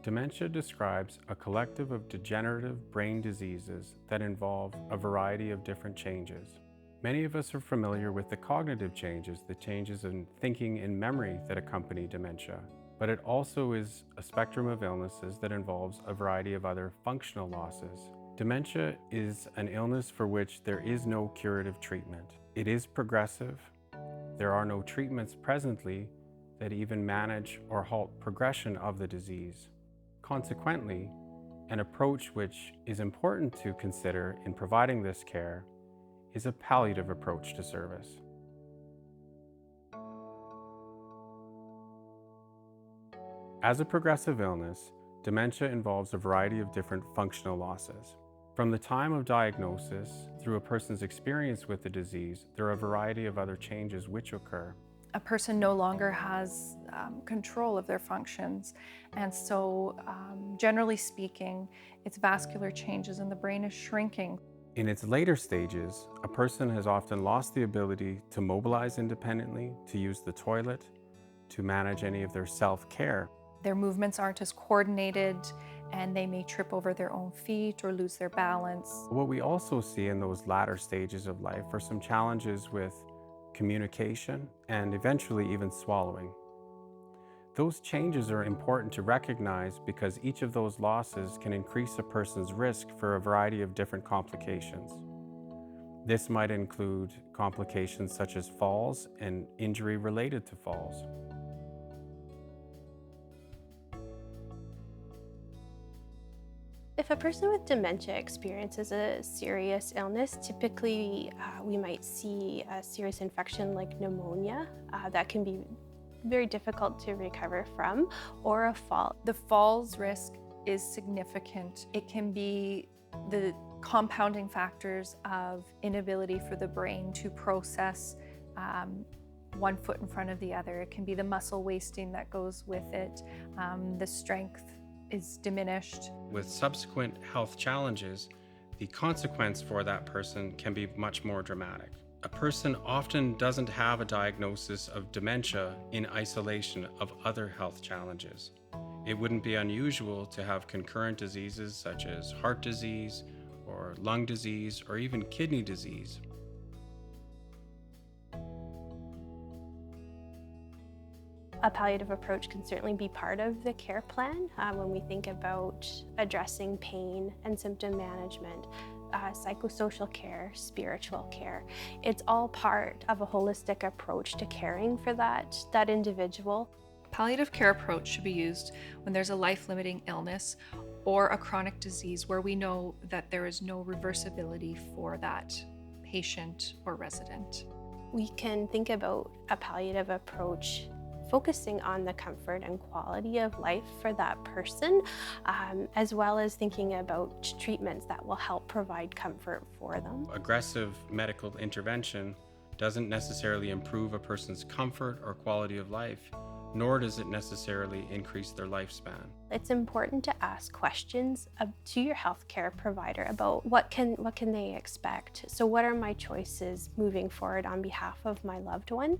Dementia describes a collective of degenerative brain diseases that involve a variety of different changes. Many of us are familiar with the cognitive changes, the changes in thinking and memory that accompany dementia, but it also is a spectrum of illnesses that involves a variety of other functional losses. Dementia is an illness for which there is no curative treatment. It is progressive. There are no treatments presently that even manage or halt progression of the disease. Consequently, an approach which is important to consider in providing this care is a palliative approach to service. As a progressive illness, dementia involves a variety of different functional losses. From the time of diagnosis through a person's experience with the disease, there are a variety of other changes which occur. A person no longer has control of their functions. And so, generally speaking, it's vascular changes and the brain is shrinking. In its later stages, a person has often lost the ability to mobilize independently, to use the toilet, to manage any of their self-care. Their movements aren't as coordinated, and they may trip over their own feet or lose their balance. What we also see in those latter stages of life are some challenges with communication, and eventually even swallowing. Those changes are important to recognize because each of those losses can increase a person's risk for a variety of different complications. This might include complications such as falls and injury related to falls. If a person with dementia experiences a serious illness, typically we might see a serious infection like pneumonia that can be very difficult to recover from, or a fall. The falls risk is significant. It can be the compounding factors of inability for the brain to process one foot in front of the other. It can be the muscle wasting that goes with it, the strength is diminished. With subsequent health challenges, the consequence for that person can be much more dramatic. A person often doesn't have a diagnosis of dementia in isolation of other health challenges. It wouldn't be unusual to have concurrent diseases such as heart disease or lung disease or even kidney disease. A palliative approach can certainly be part of the care plan when we think about addressing pain and symptom management, psychosocial care, spiritual care. It's all part of a holistic approach to caring for that individual. Palliative care approach should be used when there's a life-limiting illness or a chronic disease where we know that there is no reversibility for that patient or resident. We can think about a palliative approach focusing on the comfort and quality of life for that person, as well as thinking about treatments that will help provide comfort for them. Aggressive medical intervention doesn't necessarily improve a person's comfort or quality of life, nor does it necessarily increase their lifespan. It's important to ask questions to your healthcare provider about what can they expect. So what are my choices moving forward on behalf of my loved one?